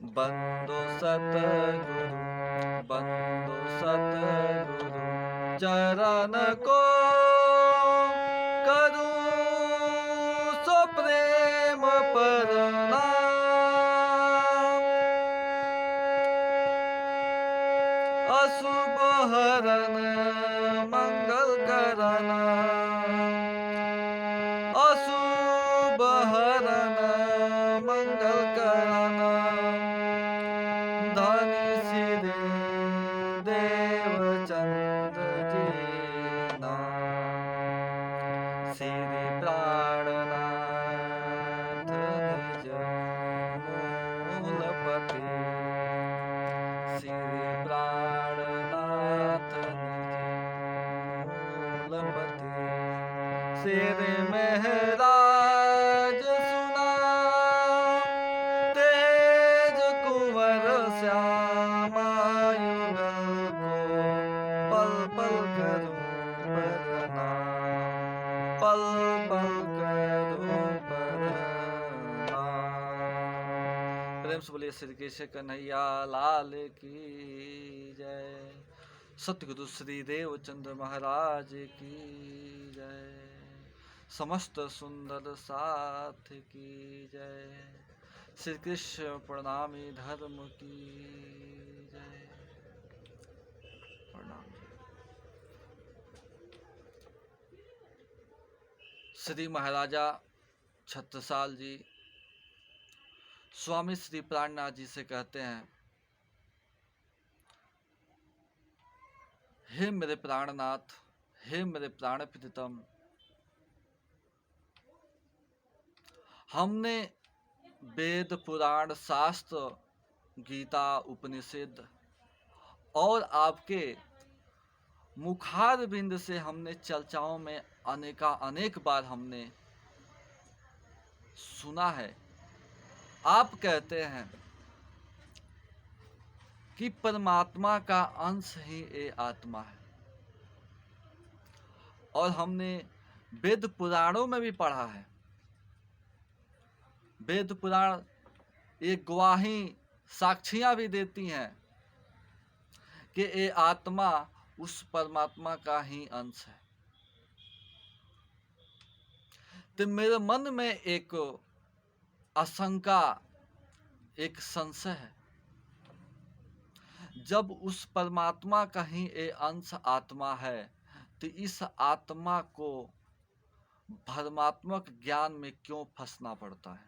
बंदो सतगुरु, बंदो सतगुरु चरण को करूं सो प्रेम प्रणाम। अशुभ हरन मंगल करन, अशुभ हरन मंगल करन, धनी श्री देवचंद जी नाम। श्री प्राणनाथ निज मूलपति, श्री प्राणनाथ निज मूलपति। श्री महराज सुना तेज कुंवर श्यामा युगल को, पल पल करूं प्रणाम, पल पल करूं प्रणाम। प्रेम से बोलिए श्री कृष्ण कन्हैया लाल की जय। सतगुरु श्री देवचंद महाराज की जय। समस्त सुंदर साथ की जय। श्री कृष्ण प्रणामी धर्म की जय। प्रणाम। श्री महाराजा छत्रसाल जी स्वामी श्री प्राणनाथ जी से कहते हैं, हे मेरे प्राणनाथ, हे मेरे प्राण प्रीतम, हमने वेद पुराण शास्त्र गीता उपनिषद और आपके मुखार बिंद से हमने चर्चाओं में अनेक बार हमने सुना है। आप कहते हैं कि परमात्मा का अंश ही ये आत्मा है, और हमने वेद पुराणों में भी पढ़ा है। वेद पुराण एक गवाही साक्षियां भी देती हैं कि ये आत्मा उस परमात्मा का ही अंश है। तो मेरे मन में एक आशंका, एक संशय है, जब उस परमात्मा का ही ये अंश आत्मा है, तो इस आत्मा को भ्रमात्मक ज्ञान में क्यों फंसना पड़ता है?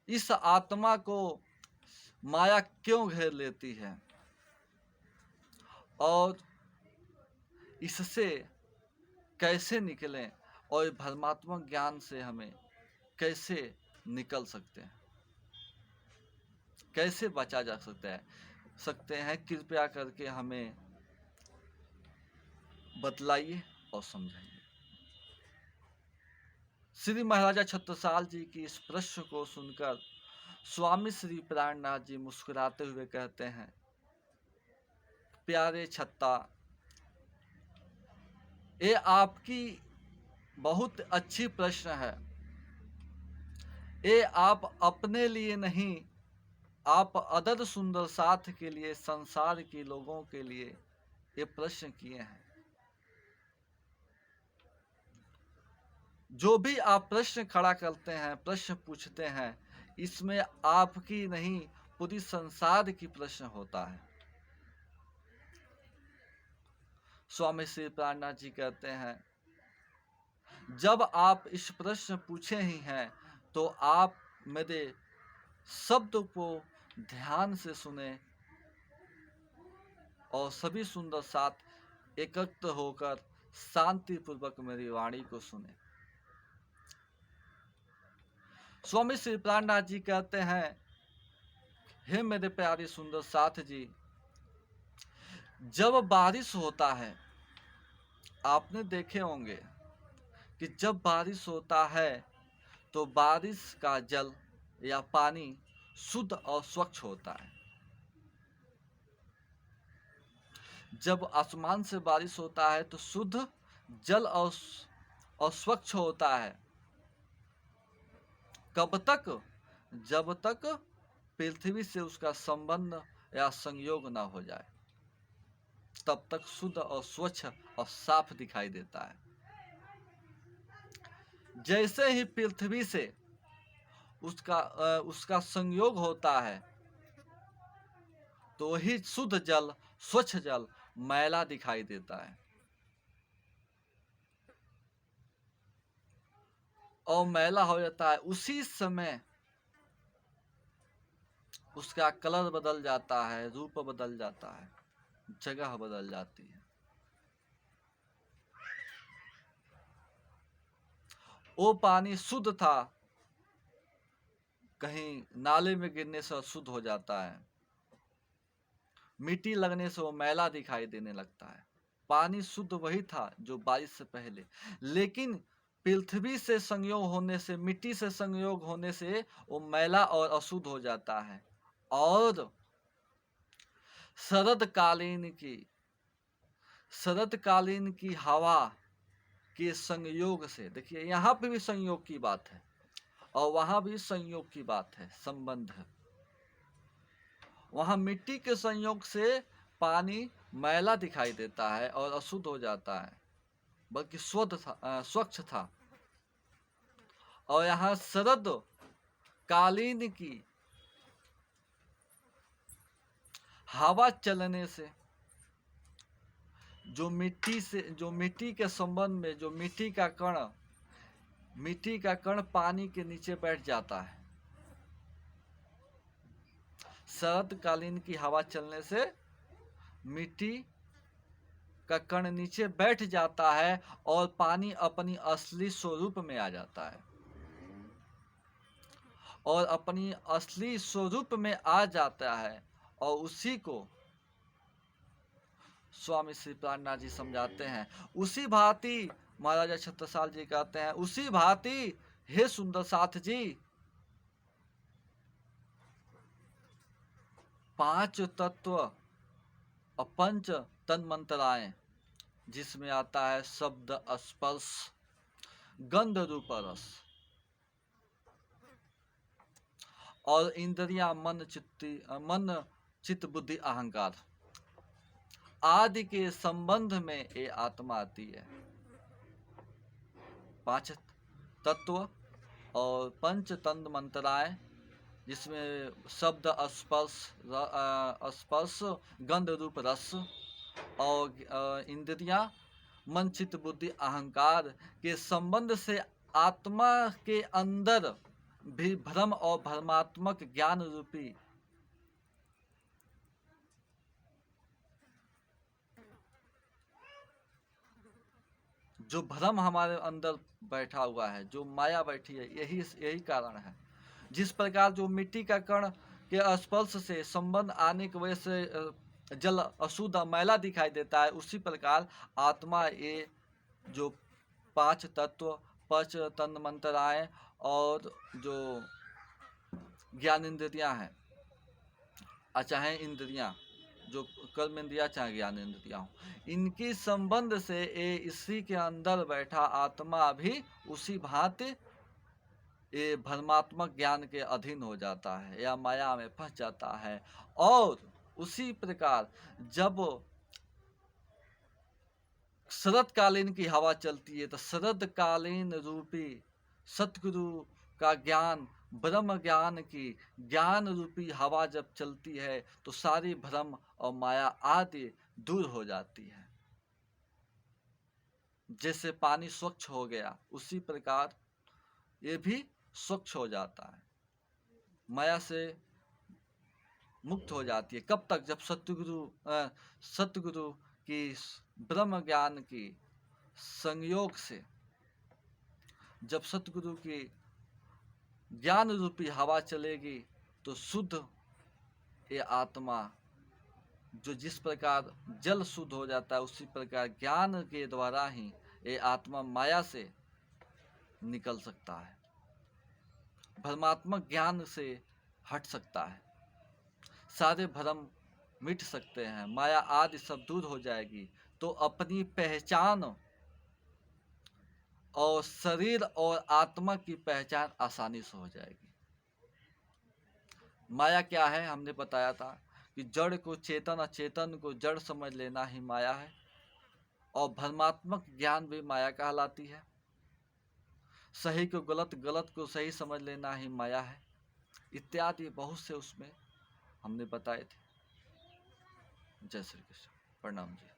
इस आत्मा को माया क्यों घेर लेती है? और इससे कैसे निकलें, और भ्रमात्मक ज्ञान से हमें कैसे निकल सकते हैं, कैसे बचा जा सकते हैं? कृपया करके हमें बतलाइए और समझाइए। श्री महाराजा छत्रसाल जी की इस प्रश्न को सुनकर स्वामी श्री प्राणनाथ जी मुस्कुराते हुए कहते हैं, प्यारे छत्ता, ये आपकी बहुत अच्छी प्रश्न है। ये आप अपने लिए नहीं, आप अदर सुंदर साथ के लिए, संसार के लोगों के लिए ये प्रश्न किए हैं। जो भी आप प्रश्न खड़ा करते हैं, प्रश्न पूछते हैं, इसमें आपकी नहीं, पूरी संसार की प्रश्न होता है। स्वामी श्री प्राणनाथ जी कहते हैं, जब आप इस प्रश्न पूछे ही हैं, तो आप मेरे शब्द को ध्यान से सुने और सभी सुंदर साथ एकत्र होकर शांति पूर्वक मेरी वाणी को सुने। स्वामी श्री प्राणनाथ जी कहते हैं, हे मेरे प्यारे सुंदर साथ जी, जब बारिश होता है, आपने देखे होंगे कि जब बारिश होता है तो बारिश का जल या पानी शुद्ध और स्वच्छ होता है। जब आसमान से बारिश होता है तो शुद्ध जल और स्वच्छ होता है। कब तक? जब तक पृथ्वी से उसका संबंध या संयोग न हो जाए, तब तक शुद्ध और स्वच्छ और साफ दिखाई देता है। जैसे ही पृथ्वी से उसका संयोग होता है, तो ही शुद्ध जल, स्वच्छ जल मैला दिखाई देता है, और मैला हो जाता है। उसी समय उसका कलर बदल जाता है, रूप बदल जाता है, जगह बदल जाती है। वो पानी शुद्ध था, कहीं नाले में गिरने से अशुद्ध हो जाता है, मिट्टी लगने से वो मैला दिखाई देने लगता है। पानी शुद्ध वही था जो बारिश से पहले, लेकिन पृथ्वी से संयोग होने से, मिट्टी से संयोग होने से वो मैला और अशुद्ध हो जाता है। और शरद कालीन की हवा के संयोग से, देखिए यहाँ पे भी संयोग की बात है और वहां भी संयोग की बात है, संबंध है। वहां मिट्टी के संयोग से पानी मैला दिखाई देता है और अशुद्ध हो जाता है, बल्कि स्वच्छ था। और यहाँ शरद कालीन की हवा चलने से जो मिट्टी के संबंध में, जो मिट्टी का कण पानी के नीचे बैठ जाता है। शरद कालीन की हवा चलने से मिट्टी का कण नीचे बैठ जाता है और पानी अपनी असली स्वरूप में आ जाता है। और अपनी असली स्वरूप में आ जाता है, और उसी को स्वामी श्री प्राणनाथ जी समझाते हैं। उसी भांति महाराजा छत्रसाल जी कहते हैं, उसी भांति हे सुंदर साथ जी, 5 तत्व और 5 तन्मंत्राएं, जिसमें आता है शब्द, स्पर्श, गंध, रूप, रस, और इंद्रियां, मन, चित्त, बुद्धि, अहंकार आदि के संबंध में ये आत्मा आती है। 5 तत्व और 5 तन्मंत्राएं, जिसमें शब्द, स्पर्श, गंध, रूप, रस, और इंद्रियां, मन, चित्त, बुद्धि, अहंकार के संबंध से आत्मा के अंदर भी भ्रम और भ्रमात्मक ज्ञान रूपी जो भ्रम हमारे अंदर बैठा हुआ है, जो माया बैठी है, यही कारण है। जिस प्रकार जो मिट्टी का कण के स्पर्श से संबंध आने की वजह से जल अशुद्ध मैला दिखाई देता है, उसी प्रकार आत्मा ये जो 5 तत्व, 5 तन्मंत्राएं और जो ज्ञान इंद्रियां हैं, चाहे इंद्रियां जो कर्म इंद्रिया चाहे ज्ञान इंद्रिया हो, इनकी संबंध से ये इसी के अंदर बैठा आत्मा भी उसी भांति ये भ्रमात्मक ज्ञान के अधीन हो जाता है या माया में फंस जाता है। और उसी प्रकार जब शरदकालीन की हवा चलती है, तो शरदकालीन रूपी सतगुरु का ज्ञान, ब्रह्म ज्ञान की ज्ञान रूपी हवा जब चलती है, तो सारी भ्रम और माया आदि दूर हो जाती है। जैसे पानी स्वच्छ हो गया, उसी प्रकार ये भी स्वच्छ हो जाता है, माया से मुक्त हो जाती है। कब तक? जब सतगुरु की ब्रह्म ज्ञान की संयोग से, जब सतगुरु की ज्ञान रूपी हवा चलेगी, तो शुद्ध ये आत्मा, जो जिस प्रकार जल शुद्ध हो जाता है, उसी प्रकार ज्ञान के द्वारा ही ये आत्मा माया से निकल सकता है, भ्रमात्मक ज्ञान से हट सकता है, सारे भ्रम मिट सकते हैं, माया आदि सब दूर हो जाएगी। तो अपनी पहचान और शरीर और आत्मा की पहचान आसानी से हो जाएगी। माया क्या है? हमने बताया था कि जड़ को चेतन, अचेतन को जड़ समझ लेना ही माया है, और भ्रमात्मक ज्ञान भी माया कहलाती है। सही को गलत, गलत को सही समझ लेना ही माया है, इत्यादि बहुत से उसमें हमने बताए थे। जय श्री कृष्ण। प्रणाम जी।